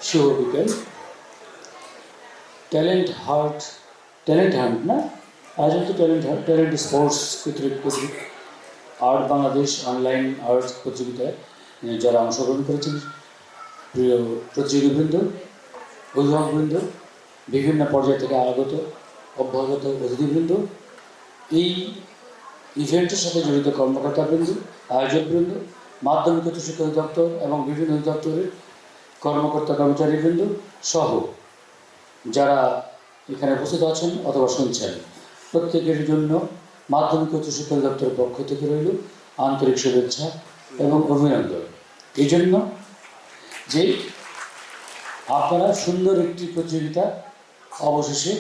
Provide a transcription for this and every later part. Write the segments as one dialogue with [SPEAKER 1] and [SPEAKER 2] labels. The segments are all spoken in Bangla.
[SPEAKER 1] শুভ বিকেল। ট্যালেন্ট হান্ট না, আয়োজন তো ট্যালেন্ট স্পোর্টস কর্তৃক আর্ট বাংলাদেশ অনলাইন আর্ট প্রতিযোগিতায় যারা অংশগ্রহণ করেছেন, প্রিয় প্রতিযোগীবৃন্দ, অভিভাবকবৃন্দ, বিভিন্ন পর্যায় থেকে আগত অভ্যাগত অতিথিবৃন্দ, এই ইভেন্টের সাথে জড়িত কর্মকর্তাবৃন্দ, আয়োজকবৃন্দ, মাধ্যমিক উচ্চ শিক্ষা অধিদপ্তর এবং বিভিন্ন অধিদপ্তরের কর্মকর্তা কর্মচারীবৃন্দ সহ যারা এখানে উপস্থিত আছেন অথবা শুনছেন, প্রত্যেকের জন্য মাধ্যমিক উচ্চ শিক্ষা অধিদপ্তরের পক্ষ থেকে রইল আন্তরিক শুভেচ্ছা এবং অভিনন্দন। এই জন্য যে আপনারা সুন্দর একটি প্রতিযোগিতা অবশেষে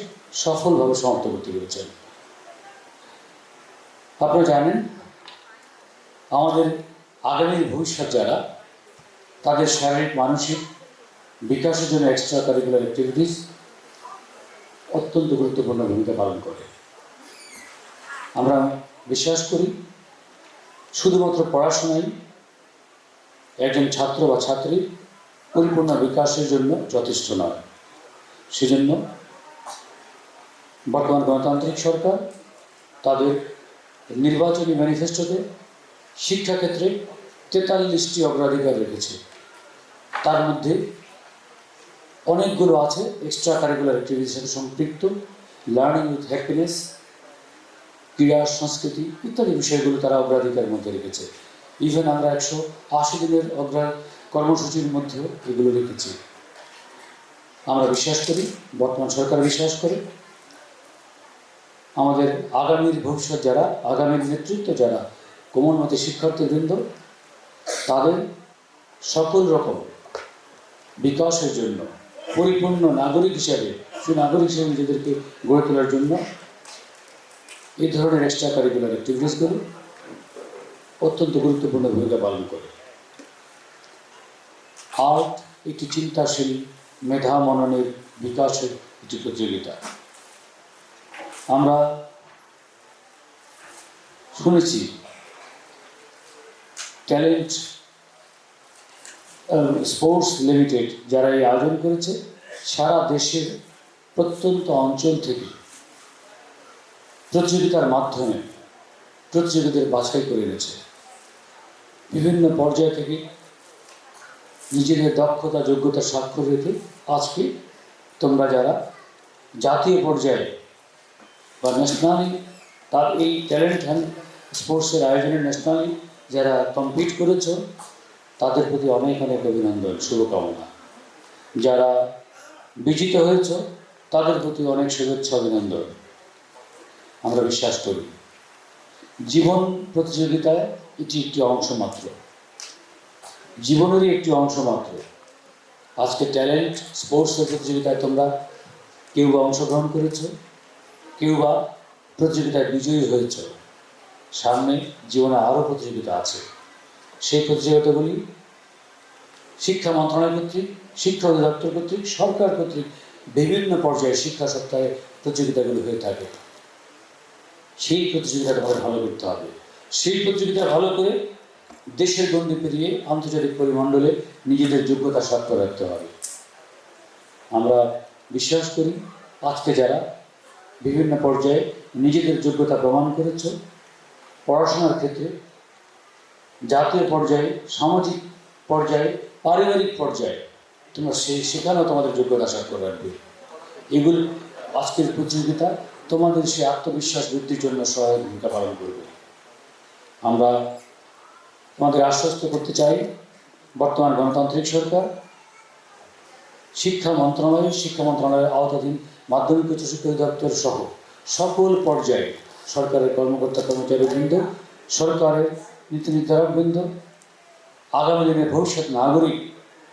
[SPEAKER 1] সফলভাবে সমাপ্ত করতে পেরেছেন। আপনারা জানেন, আমাদের আগামীর ভবিষ্যৎ যারা, তাদের শারীরিক মানসিক বিকাশের জন্য এক্সট্রা কারিকুলার অ্যাক্টিভিটিস অত্যন্ত গুরুত্বপূর্ণ ভূমিকা পালন করে। আমরা বিশ্বাস করি শুধুমাত্র পড়াশোনাই একজন ছাত্র বা ছাত্রীর পরিপূর্ণ বিকাশের জন্য যথেষ্ট নয়। সেজন্য বর্তমান গণতান্ত্রিক সরকার তাদের নির্বাচনী ম্যানিফেস্টোতে শিক্ষাক্ষেত্রে 43টি অগ্রাধিকার রেখেছে। তার মধ্যে অনেকগুলো আছে এক্সট্রা কারিকুলার অ্যাক্টিভিটির সাথে সম্পৃক্ত, লার্নিং উইথ হ্যাপিনেস, ক্রীড়া, সংস্কৃতি ইত্যাদি বিষয়গুলো তারা অগ্রাধিকারের মধ্যে রেখেছে। ইভেন আমরা 180 দিনের কর্মসূচির মধ্যেও এগুলো রেখেছি। আমরা বিশ্বাস করি, বর্তমান সরকার বিশ্বাস করে, আমাদের আগামীর ভবিষ্যৎ যারা, আগামীর নেতৃত্ব যারা কোমলমতি শিক্ষার্থীবৃন্দ, তাদের সকল রকম বিকাশের জন্য পরিপূর্ণ নাগরিক হিসাবে, সুনাগরিক হিসেবে নিজেদেরকে গড়ে তোলার জন্য এই ধরনের এক্সট্রা কারিকুলার অ্যাক্টিভিটিসগুলো অত্যন্ত গুরুত্বপূর্ণ ভূমিকা পালন করে। আর্ট একটি চিন্তাশীল মেধা মননের বিকাশের একটি প্রতিযোগিতা। আমরা শুনেছি ট্যালেন্ট স্পোর্টস লিমিটেড যারা এই আয়োজন করেছে, সারা দেশের প্রত্যন্ত অঞ্চল থেকে প্রতিযোগিতার মাধ্যমে প্রতিযোগীদের বাছাই করে এনেছে। বিভিন্ন পর্যায় থেকে নিজেদের দক্ষতা যোগ্যতা স্বাক্ষর রেখে আজকে তোমরা যারা জাতীয় পর্যায়ে বা ন্যাশনালি তার এই ট্যালেন্ট অ্যান্ড স্পোর্টসের আয়োজনে ন্যাশনালি যারা কমপ্লিট করেছ, তাদের প্রতি অনেক অনেক অভিনন্দন, শুভকামনা। যারা বিজিত হয়েছ, তাদের প্রতি অনেক শুভেচ্ছা, অভিনন্দন। আমরা বিশ্বাস করি জীবন প্রতিযোগিতায় এটি একটি অংশ মাত্র, জীবনেরই একটি অংশ মাত্র। আজকে ট্যালেন্ট স্পোর্টসের প্রতিযোগিতায় তোমরা কেউ বা অংশগ্রহণ করেছ, কেউ বা প্রতিযোগিতায় বিজয়ী হয়েছ। সামনে জীবনে আরও প্রতিযোগিতা আছে। সেই প্রতিযোগিতাগুলি শিক্ষা মন্ত্রণালয় কর্তৃক, শিক্ষা অধিদপ্তর কর্তৃক, সরকার কর্তৃক বিভিন্ন পর্যায়ে শিক্ষা সপ্তাহে প্রতিযোগিতাগুলি হয়ে থাকে। সেই প্রতিযোগিতাটা আমাদের ভালো করতে হবে। সেই প্রতিযোগিতা ভালো করে দেশের গণ্ডি পেরিয়ে আন্তর্জাতিক পরিমণ্ডলে নিজেদের যোগ্যতা স্বাক্ষর রাখতে হবে। আমরা বিশ্বাস করি আজকে যারা বিভিন্ন পর্যায়ে নিজেদের যোগ্যতা প্রমাণ করেছ, পড়াশোনার ক্ষেত্রে জাতীয় পর্যায়ে, সামাজিক পর্যায়ে, পারিবারিক পর্যায়ে তোমরা সেখানেও তোমাদের যোগ্যতা স্বাক্ষর রাখবে। এগুলো আজকের প্রতিযোগিতা তোমাদের সে আত্মবিশ্বাস বৃদ্ধির জন্য সহায়ক ভূমিকা পালন করবে। আমরা তোমাদের আশ্বস্ত করতে চাই, বর্তমান গণতান্ত্রিক সরকার শিক্ষা মন্ত্রণালয়ের আওতাধীন মাধ্যমিক উচ্চ শিক্ষা অধিদপ্তর সহ সকল পর্যায়ে সরকারের কর্মকর্তা কর্মচারীবৃন্দ, সরকারের নীতি নির্ধারকবৃন্দ আগামী দিনে ভবিষ্যৎ নাগরিক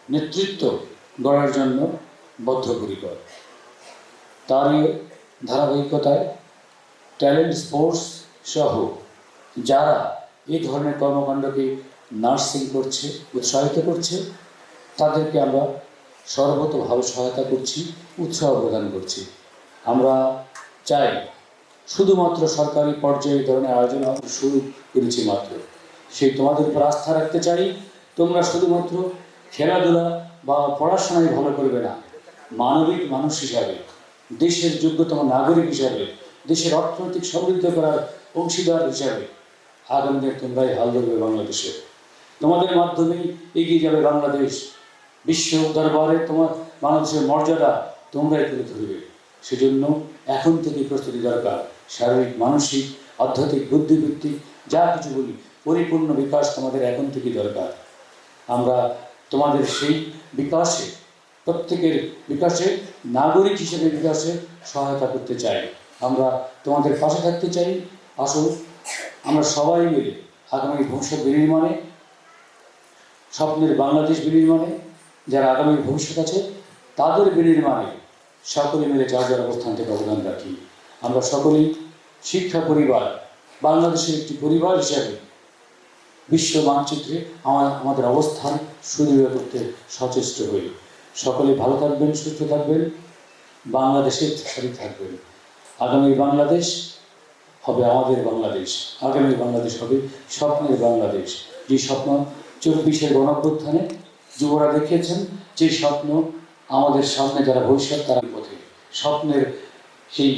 [SPEAKER 1] নেতৃত্ব গড়ার জন্য বদ্ধপরিকর। তারই ধারাবাহিকতায় ট্যালেন্ট স্পোর্টস সহ যারা এই ধরনের কর্মকাণ্ডকে নার্সিং করছে, উৎসাহিত করছে, তাদেরকে আমরা সর্বতোভাবে সহায়তা করছি, উৎসাহ প্রদান করছি। আমরা চাই শুধুমাত্র সরকারি পর্যায়ে এই ধরনের আয়োজন শুরু করেছি মাত্র, সেই তোমাদের উপর আস্থা রাখতে চাই। তোমরা শুধুমাত্র খেলাধুলা বা পড়াশোনায় ভালো করবে না, মানবিক মানুষ হিসাবে, দেশের যোগ্যতম নাগরিক হিসাবে, দেশের অর্থনৈতিক সমৃদ্ধ করার অংশীদার হিসাবে আগামী দিনে তোমরাই হাল ধরবে বাংলাদেশে। তোমাদের মাধ্যমেই এগিয়ে যাবে বাংলাদেশ। বিশ্ব দরবারে তোমার বাংলাদেশের মর্যাদা তোমরাই তুলে ধরবে। সেজন্য এখন থেকে প্রস্তুতি দরকার। শারীরিক, মানসিক, আধ্যাত্মিক, বুদ্ধিবৃত্তিক যা কিছু বলি, পরিপূর্ণ বিকাশ তোমাদের এখন থেকেই দরকার। আমরা তোমাদের সেই বিকাশে, প্রত্যেকের বিকাশে, নাগরিক হিসেবে বিকাশে সহায়তা করতে চাই। আমরা তোমাদের পাশে থাকতে চাই। আসো আমরা সবাই মিলে আগামী ভবিষ্যৎ বিনির্মাণে, স্বপ্নের বাংলাদেশ বিনির্মাণে, যারা আগামী ভবিষ্যৎ আছে তাদের বিনির্মাণে সকলে মিলে যার যার অবস্থান থেকে অবদান রাখি। আমরা সকলেই শিক্ষা পরিবার, বাংলাদেশের একটি পরিবার হিসাবে বিশ্ব মানচিত্রে আমাদের অবস্থান সুদৃঢ় করতে সচেষ্ট হই। সকলে ভালো থাকবেন, সুস্থ থাকবেন, বাংলাদেশের সাথে থাকবেন। আগামী বাংলাদেশ হবে আমাদের বাংলাদেশ। আগামী বাংলাদেশ হবে স্বপ্নের বাংলাদেশ। যে স্বপ্ন 24-এর গণঅভ্যুত্থানে যুবরা দেখিয়েছেন, যে স্বপ্ন আমাদের সামনে যারা ভবিষ্যৎ তারা পথে, স্বপ্নের সেই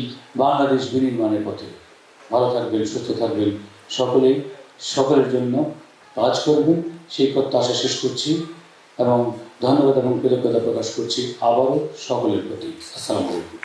[SPEAKER 1] বাংলাদেশ বিনির্মাণের পথে। ভালো থাকবেন, সুস্থ থাকবেন, সকলেই সকলের জন্য কাজ করবেন, সেই প্রত্যাশা শেষ করছি এবং ধন্যবাদ এবং কৃতজ্ঞতা প্রকাশ করছি আবারও সকলের প্রতি। আসসালামু আলাইকুম।